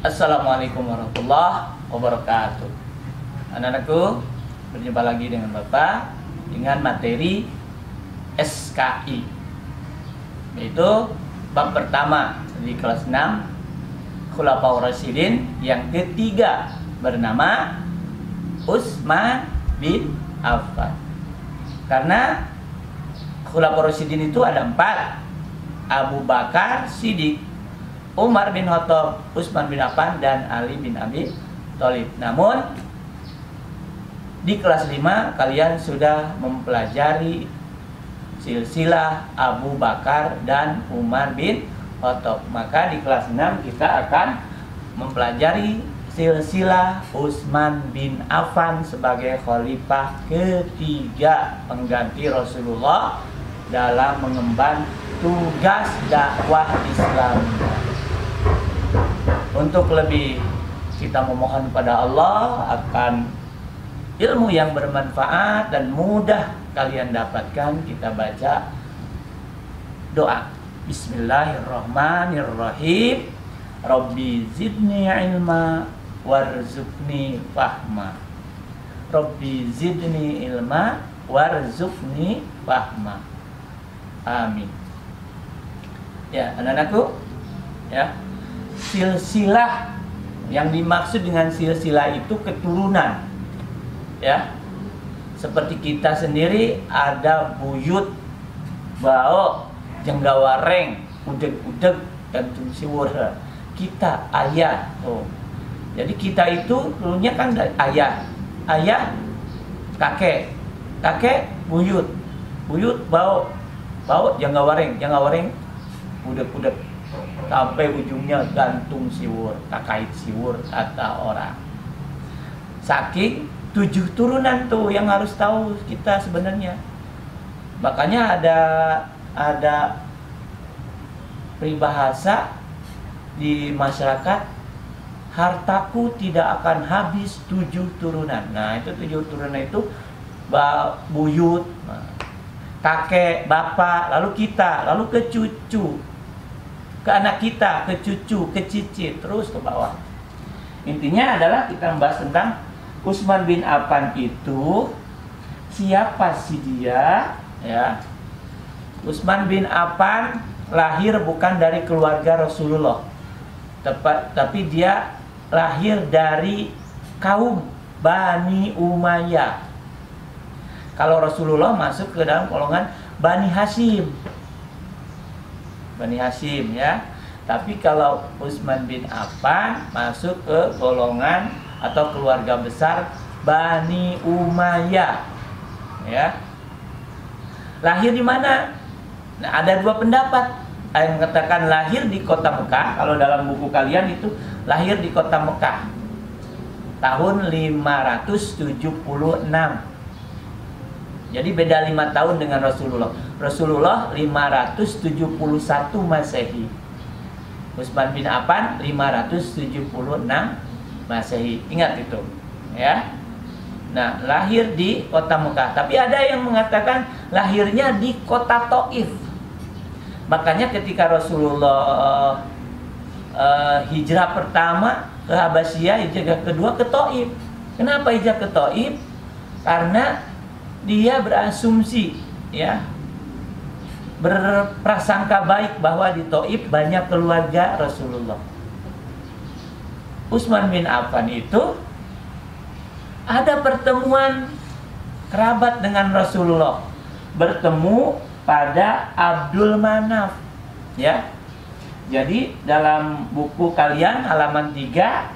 Assalamualaikum warahmatullahi wabarakatuh. Anak-anakku, berjumpa lagi dengan Bapak dengan materi SKI, yaitu bab pertama di kelas 6 Khulafaur Rasyidin, yang ketiga bernama Utsman bin Affan. Karena Khulafaur Rasyidin itu ada 4: Abu Bakar Siddiq, Umar bin Khattab, Utsman bin Affan, dan Ali bin Abi Thalib. Namun di kelas 5 kalian sudah mempelajari silsilah Abu Bakar dan Umar bin Khattab. Maka di kelas 6 kita akan mempelajari silsilah Utsman bin Affan sebagai khalifah ketiga pengganti Rasulullah dalam mengemban tugas dakwah Islam. Untuk lebih kita memohon pada Allah akan ilmu yang bermanfaat dan mudah kalian dapatkan, kita baca doa. Bismillahirrahmanirrahim. Rabbi zidni ilma warzuqni fahma. Rabbi zidni ilma warzuqni fahma. Amin. Ya, anak-anakku, ya. Silsilah yang dimaksud dengan silsilah itu keturunan, ya. Seperti kita sendiri ada buyut, bau, jenggawareng, udeg-udeg, dan tumsiwur. Kita ayah. Jadi kita itu dulunya kan dari ayah, kakek, buyut, bau, jenggawareng, udeg-udeg, sampai ujungnya gantung siwur, kakait siwur kata orang. Saking 7 turunan tuh yang harus tahu kita sebenarnya. Makanya ada peribahasa di masyarakat, hartaku tidak akan habis 7 turunan. Nah, itu 7 turunan itu buyut, kakek, bapak, lalu kita, lalu ke cucu, ke anak kita, ke cucu, ke cicit, terus ke bawah. Intinya adalah kita membahas tentang Utsman bin Affan itu siapa sih dia, ya. Utsman bin Affan lahir bukan dari keluarga Rasulullah, tapi dia lahir dari kaum Bani Umayyah. Kalau Rasulullah masuk ke dalam golongan Bani Hashim, ya. Tapi kalau Utsman bin Affan masuk ke golongan atau keluarga besar Bani Umayyah, ya. Lahir di mana? Nah, ada 2 pendapat. Ada yang mengatakan lahir di kota Mekah. Kalau dalam buku kalian itu lahir di kota Mekah tahun 576. Jadi beda 5 tahun dengan Rasulullah. Rasulullah 571 Masehi. Utsman bin Affan 576 Masehi. Ingat itu, ya. Nah, lahir di kota Mekah. Tapi ada yang mengatakan lahirnya di kota Taif. Makanya ketika Rasulullah hijrah pertama ke Habasyah, hijrah kedua ke Taif. Kenapa hijrah ke Taif? Karena dia berasumsi, ya, berprasangka baik bahwa di Taif banyak keluarga Rasulullah. Utsman bin Affan itu ada pertemuan kerabat dengan Rasulullah, bertemu pada Abdul Manaf, ya. Jadi dalam buku kalian halaman 3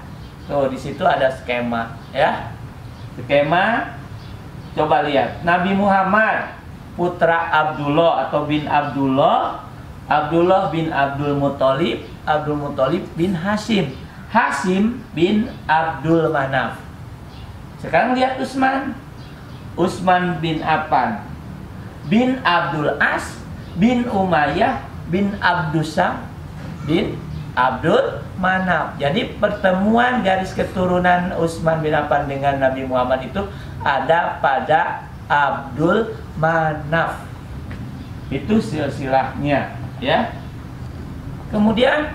tuh, di situ ada skema, ya. Skema, coba lihat. Nabi Muhammad putra Abdullah atau bin Abdullah, Abdullah bin Abdul Muthalib, Abdul Muthalib bin Hashim, Hashim bin Abdul Manaf. Sekarang lihat Utsman bin Affan bin Abdul As bin Umayyah bin Abdussam bin Abdul Manaf. Jadi pertemuan garis keturunan Utsman bin Affan dengan Nabi Muhammad itu ada pada Abdul Manaf. Itu silsilahnya, ya. Kemudian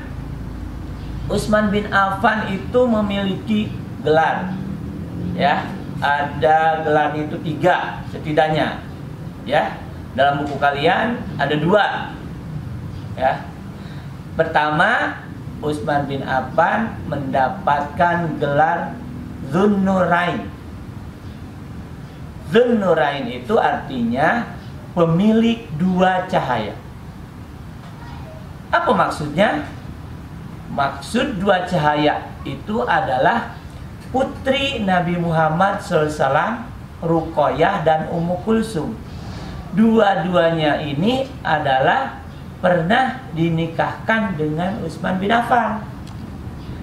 Utsman bin Affan itu memiliki gelar, ya, ada gelarnya itu 3 setidaknya, ya. Dalam buku kalian ada 2, ya. Pertama, Utsman bin Affan mendapatkan gelar Dzunnurain. Dzunnurain itu artinya pemilik 2 cahaya. Apa maksudnya? Maksud 2 cahaya itu adalah putri Nabi Muhammad SAW, Ruqayyah dan Ummu Kulsum. Dua-duanya ini adalah pernah dinikahkan dengan Utsman bin Affan.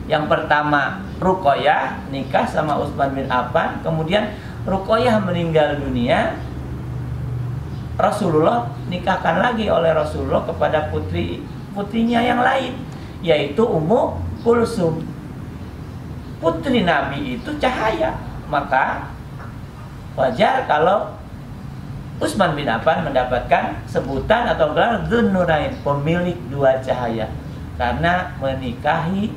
Yang pertama Ruqayyah nikah sama Utsman bin Affan, kemudian Ruqayyah meninggal dunia, Rasulullah nikahkan lagi oleh Rasulullah kepada putrinya yang lain, yaitu Ummu Kulsum. Putri Nabi itu cahaya, maka wajar kalau Utsman bin Affan mendapatkan sebutan atau gelar Dzunnurain, pemilik 2 cahaya, karena menikahi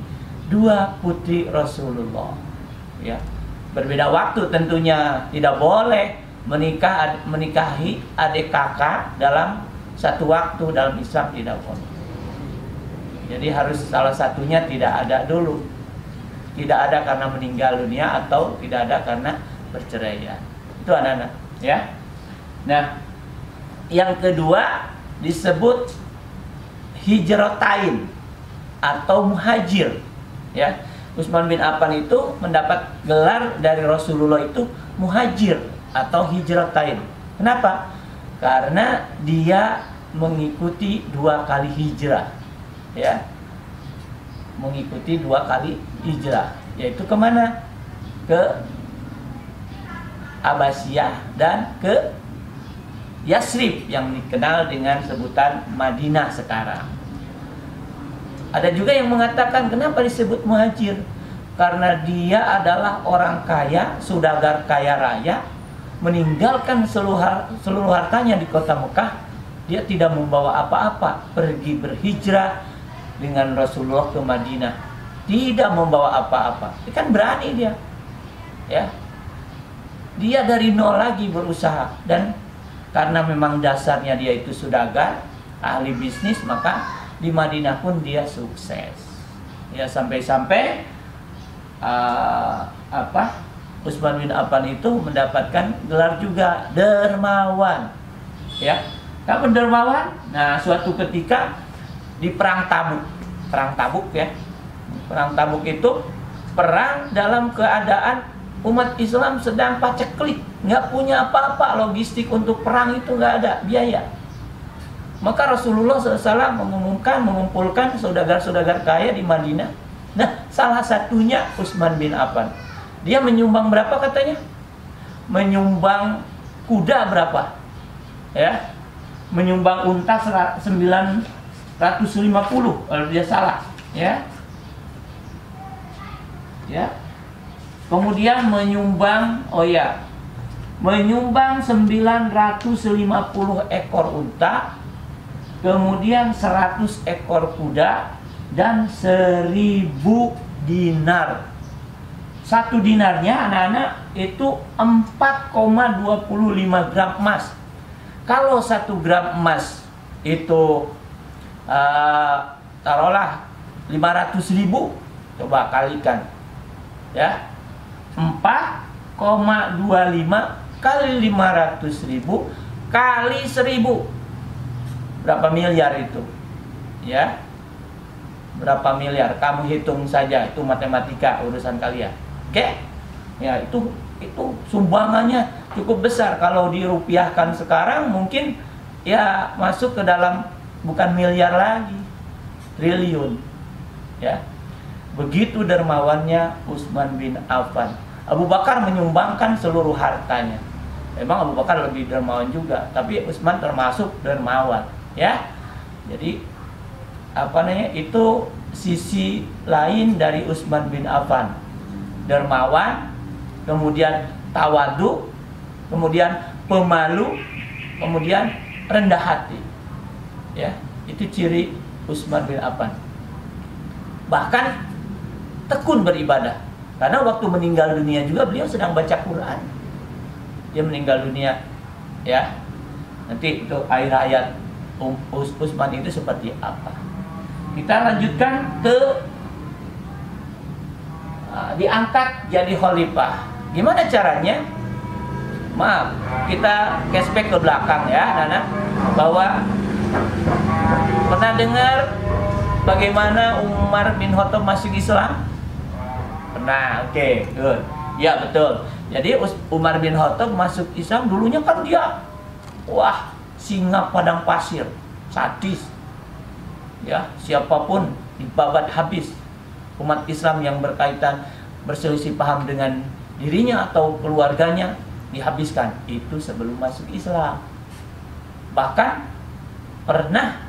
2 putri Rasulullah. Ya, berbeda waktu tentunya, tidak boleh menikahi adik kakak dalam satu waktu, dalam Islam tidak boleh. Jadi harus salah satunya tidak ada dulu. Tidak ada karena meninggal dunia atau tidak ada karena perceraian. Itu anak-anak, ya. Nah, yang kedua disebut hijratain atau muhajir, ya. Utsman bin Affan itu mendapat gelar dari Rasulullah itu muhajir atau hijratain. Kenapa? Karena dia mengikuti 2 kali hijrah, ya, mengikuti 2 kali hijrah, yaitu kemana? Ke Abbasiyah dan ke Yasrib yang dikenal dengan sebutan Madinah sekarang. Ada juga yang mengatakan kenapa disebut muhajir? Karena dia adalah orang kaya, saudagar kaya raya, meninggalkan seluruh hartanya di kota Mekah. Dia tidak membawa apa-apa, pergi berhijrah dengan Rasulullah ke Madinah, tidak membawa apa-apa. Kan berani dia, ya. Dia dari nol lagi berusaha, dan karena memang dasarnya dia itu saudagar, ahli bisnis, maka di Madinah pun dia sukses. Ya, sampai-sampai Utsman bin Affan itu mendapatkan gelar juga dermawan, ya. Kapan dermawan? Nah, suatu ketika di perang Tabuk, ya. Perang Tabuk itu perang dalam keadaan umat Islam sedang paceklik, nggak punya apa-apa, logistik untuk perang itu nggak ada biaya. Maka Rasulullah SAW mengumpulkan saudagar-saudagar kaya di Madinah. Nah, salah satunya Utsman bin Affan. Dia menyumbang berapa katanya? Menyumbang kuda berapa? Ya, menyumbang unta 950 kalau dia salah, ya. Ya. Kemudian menyumbang 950 ekor unta, kemudian 100 ekor kuda, dan 1000 dinar. 1 dinarnya anak-anak itu 4,25 gram emas. Kalau 1 gram emas itu taruhlah 500.000, coba kalikan, ya. 4,25 kali 500.000 kali 1000, berapa miliar itu, ya? Berapa miliar? Kamu hitung saja, itu matematika urusan kalian. Oke? Ya, itu sumbangannya cukup besar. Kalau dirupiahkan sekarang mungkin ya masuk ke dalam bukan miliar lagi, triliun, ya. Begitu dermawannya Utsman bin Affan. Abu Bakar menyumbangkan seluruh hartanya. Memang Abu Bakar lebih dermawan juga, tapi Utsman termasuk dermawan, ya. Jadi itu sisi lain dari Utsman bin Affan. Dermawan, kemudian tawadu, kemudian pemalu, kemudian rendah hati. Ya, itu ciri Utsman bin Affan. Bahkan tekun beribadah. Karena waktu meninggal dunia juga beliau sedang baca Quran. Dia meninggal dunia, ya. Nanti itu akhir hayat Utsman itu seperti apa. Kita lanjutkan ke diangkat jadi khalifah. Gimana caranya? Maaf, kita cashback ke belakang ya, Nana. Bahwa pernah dengar bagaimana Umar bin Khattab masuk Islam? Pernah, oke, good. Ya betul. Jadi Umar bin Khattab masuk Islam dulunya kan dia, wah, singa padang pasir, sadis. Ya, siapapun dibabat habis. Umat Islam yang berkaitan berselisih paham dengan dirinya atau keluarganya dihabiskan. Itu sebelum masuk Islam. Bahkan pernah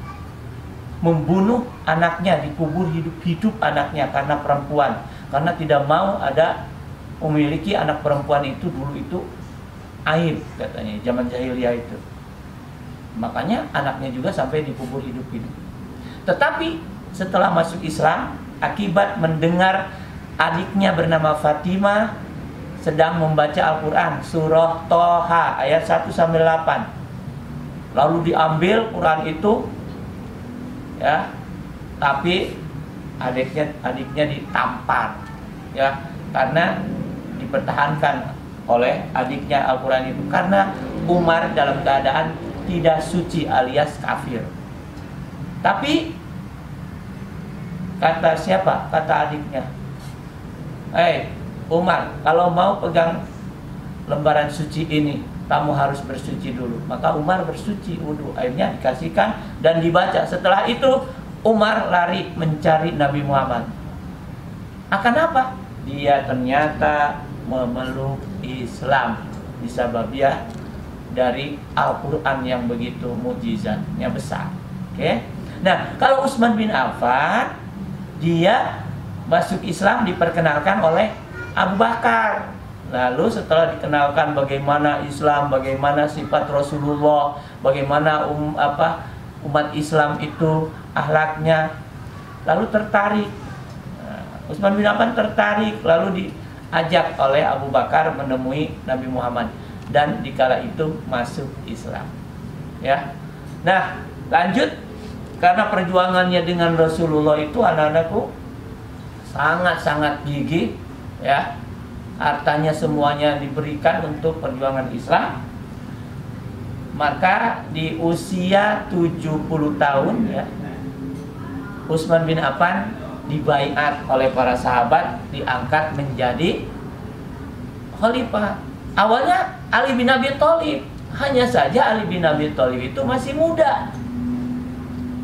membunuh anaknya, dikubur hidup-hidup anaknya karena perempuan, karena tidak mau ada memiliki anak perempuan. Itu dulu itu aib katanya, zaman jahiliyah itu. Makanya anaknya juga sampai dikubur hidup-hidup. Tetapi setelah masuk Islam, akibat mendengar adiknya bernama Fatimah sedang membaca Al-Quran, surah Toha ayat 1-8. Lalu diambil Quran itu, ya, tapi adiknya ditampar, ya, karena dipertahankan oleh adiknya Al-Quran itu, karena Umar dalam keadaan tidak suci alias kafir. Tapi kata siapa? Kata adiknya, Umar, kalau mau pegang lembaran suci ini, kamu harus bersuci dulu. Maka Umar bersuci, wudhu, airnya dikasihkan dan dibaca. Setelah itu Umar lari mencari Nabi Muhammad. Akan apa? Dia ternyata memeluk Islam disebabnya dari Al-Quran yang begitu mukjizatnya besar. Oke? Nah, kalau Utsman bin Affan, dia masuk Islam diperkenalkan oleh Abu Bakar. Lalu setelah dikenalkan bagaimana Islam, bagaimana sifat Rasulullah, bagaimana umat Islam itu akhlaknya, lalu tertarik. Utsman bin Affan tertarik, lalu diajak oleh Abu Bakar menemui Nabi Muhammad, dan dikala itu masuk Islam. Ya. Nah, lanjut, karena perjuangannya dengan Rasulullah itu, anak-anakku, sangat-sangat gigih, ya. Hartanya semuanya diberikan untuk perjuangan Islam. Maka di usia 70 tahun, ya, Utsman bin Affan dibaiat oleh para sahabat, diangkat menjadi khalifah. Awalnya Ali bin Abi Thalib, hanya saja Ali bin Abi Thalib itu masih muda,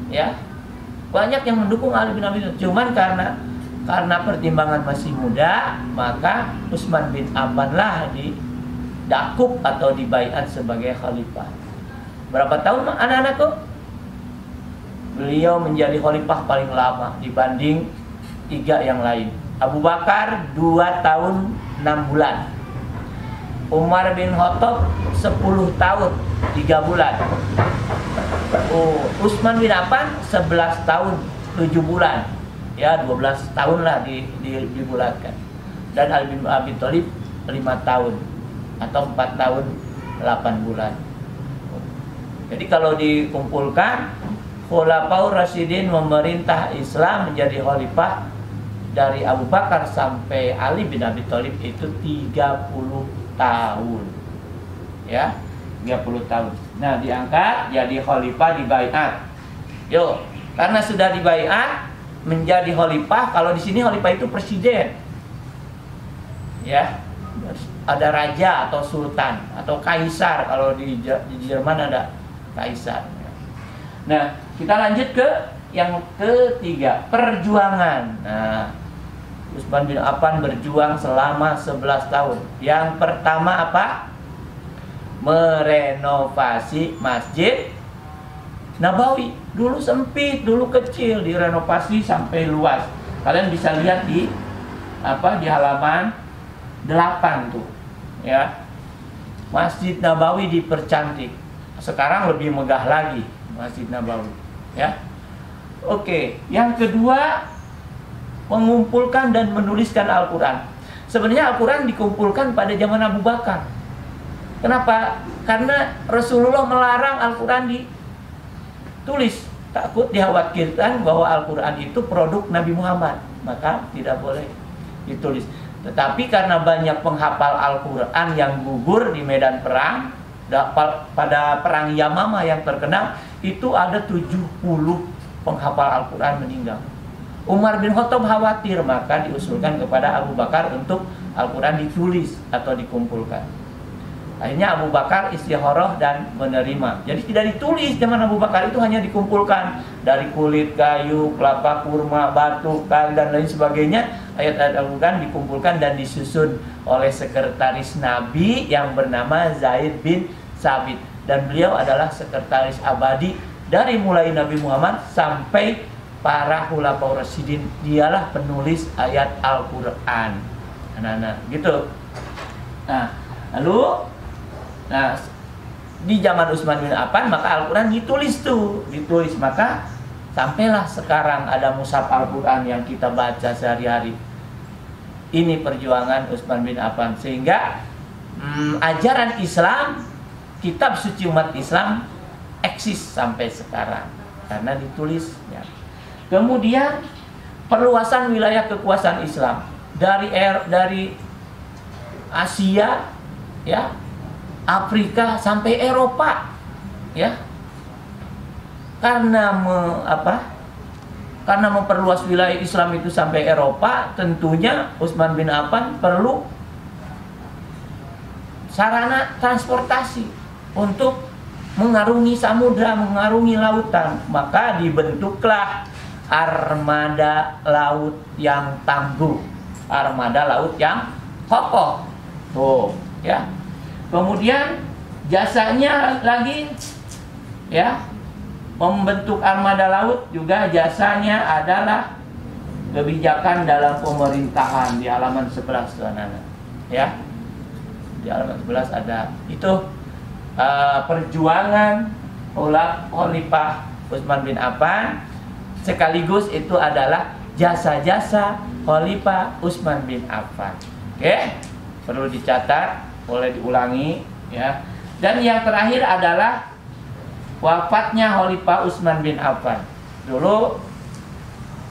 ya. Banyak yang mendukung Ali bin Abi Thalib, cuman karena pertimbangan masih muda, maka Utsman bin Affan lah didakup atau dibaiat sebagai khalifah. Berapa tahun anak-anakku? Beliau menjadi khalifah paling lama dibanding 3 yang lain. Abu Bakar 2 tahun 6 bulan. Umar bin Khattab 10 tahun 3 bulan. Utsman bin Affan 11 tahun 7 bulan. Ya, 12 tahun lah dibulatkan. Dan Ali bin Abi Thalib 5 tahun atau 4 tahun 8 bulan. Jadi kalau dikumpulkan, Khulafaur Rasyidin memerintah Islam menjadi khalifah dari Abu Bakar sampai Ali bin Abi Thalib itu 30 tahun. Ya, 30 tahun. Nah, diangkat jadi khalifah, dibaiat. Yo, karena sudah dibaiat menjadi khalifah, kalau di sini khalifah itu presiden. Ya. Ada raja atau sultan atau kaisar, kalau di Jerman ada kaisar. Nah, kita lanjut ke yang ketiga, perjuangan. Nah, Utsman bin Affan berjuang selama 11 tahun. Yang pertama apa? Merenovasi Masjid Nabawi. Dulu sempit, dulu kecil, direnovasi sampai luas. Kalian bisa lihat di halaman 8 tuh, ya. Masjid Nabawi dipercantik. Sekarang lebih megah lagi Masjid Nabawi, ya. Oke, yang kedua mengumpulkan dan menuliskan Al-Quran. Sebenarnya Al-Quran dikumpulkan pada zaman Abu Bakar. Kenapa? Karena Rasulullah melarang Al-Quran ditulis. Takut dikhawatirkan bahwa Al-Quran itu produk Nabi Muhammad, maka tidak boleh ditulis. Tetapi karena banyak penghafal Al-Quran yang gugur di medan perang, pada perang Yamamah yang terkenal, itu ada 70 penghafal Al-Quran meninggal. Umar bin Khattab khawatir, maka diusulkan kepada Abu Bakar untuk Al-Quran ditulis atau dikumpulkan. Akhirnya Abu Bakar istikharah dan menerima. Jadi tidak ditulis zaman Abu Bakar, itu hanya dikumpulkan dari kulit, kayu, kelapa, kurma, batu, kayu, dan lain sebagainya. Ayat-ayat Al-Quran dikumpulkan dan disusun oleh sekretaris Nabi yang bernama Zaid bin Sabit. Dan beliau adalah sekretaris abadi dari mulai Nabi Muhammad sampai para khulafaur rasyidin. Dialah penulis ayat Al-Quran. Anak-anak, gitu. Nah, lalu di zaman Utsman bin Affan maka Al-Quran ditulis, maka sampailah sekarang ada mushaf Al-Quran yang kita baca sehari-hari. Ini perjuangan Utsman bin Affan, sehingga ajaran Islam, kitab suci umat Islam eksis sampai sekarang karena ditulis ya. Kemudian perluasan wilayah kekuasaan Islam dari Asia ya, Afrika sampai Eropa ya. Karena memperluas wilayah Islam itu sampai Eropa, tentunya Utsman bin Affan perlu sarana transportasi untuk mengarungi samudra, mengarungi lautan. Maka dibentuklah armada laut yang tangguh, armada laut yang kokoh. Tuh, ya. Kemudian jasanya lagi ya, membentuk armada laut juga jasanya adalah kebijakan dalam pemerintahan. Di halaman 11 anak-anak ya. Di halaman 11 ada itu perjuangan Khalifah Utsman bin Affan, sekaligus itu adalah jasa-jasa Khalifah Utsman bin Affan. Oke, perlu dicatat, boleh diulangi ya. Dan yang terakhir adalah wafatnya Khalifah Utsman bin Affan. Dulu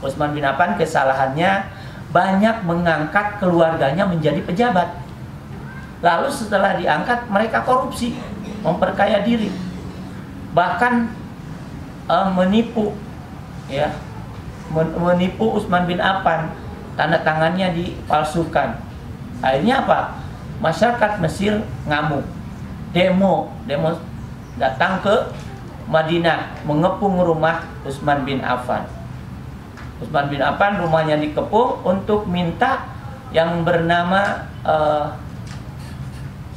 Utsman bin Affan kesalahannya banyak mengangkat keluarganya menjadi pejabat. Lalu setelah diangkat mereka korupsi, memperkaya diri, bahkan menipu ya, menipu Utsman bin Affan, tanda tangannya dipalsukan. Akhirnya apa? Masyarakat Mesir ngamuk, demo datang ke Madinah, mengepung rumah Utsman bin Affan. Utsman bin Affan rumahnya dikepung untuk minta yang bernama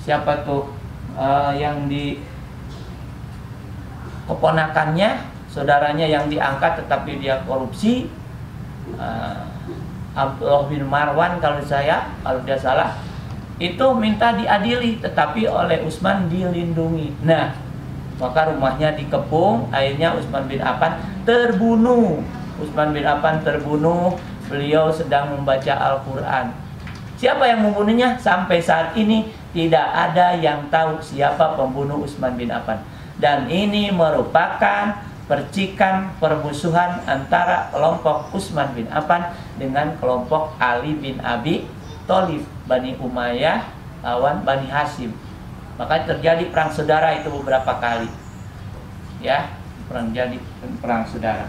siapa tuh yang di keponakannya, saudaranya yang diangkat tetapi dia korupsi, Abdullah bin Marwan kalau dia salah, itu minta diadili, tetapi oleh Utsman dilindungi. Nah, maka rumahnya dikepung. Akhirnya Utsman bin Affan terbunuh. Beliau sedang membaca Al-Quran. Siapa yang membunuhnya? Sampai saat ini tidak ada yang tahu siapa pembunuh Utsman bin Affan. Dan ini merupakan percikan permusuhan antara kelompok Utsman bin Affan dengan kelompok Ali bin Abi Thalib, Bani Umayyah lawan Bani Hashim. Maka terjadi perang saudara itu beberapa kali. Ya, perang saudara.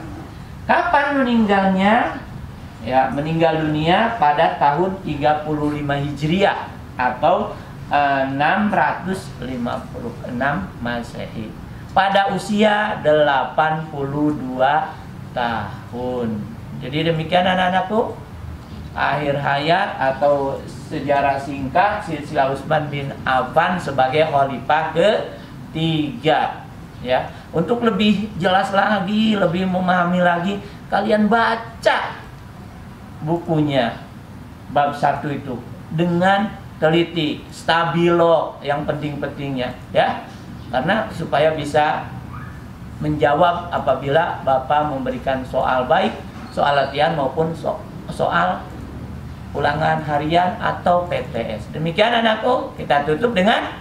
Kapan meninggalnya? Ya, meninggal dunia pada tahun 35 Hijriah atau 656 Masehi. Pada usia 82 tahun. Jadi demikian anak-anakku, akhir hayat atau sejarah singkat silsilah Utsman bin Affan sebagai khalifah ketiga. Ya, untuk lebih jelas lagi, lebih memahami lagi, kalian baca bukunya bab 1 itu dengan teliti, stabilo yang penting-pentingnya ya. Karena supaya bisa menjawab apabila Bapak memberikan soal baik, soal latihan maupun soal ulangan harian atau PTS. Demikian anakku, kita tutup dengan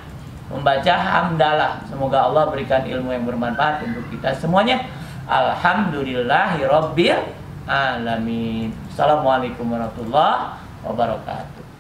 membaca hamdalah. Semoga Allah berikan ilmu yang bermanfaat untuk kita semuanya. Alhamdulillahirabbil alamin. Assalamualaikum warahmatullahi wabarakatuh.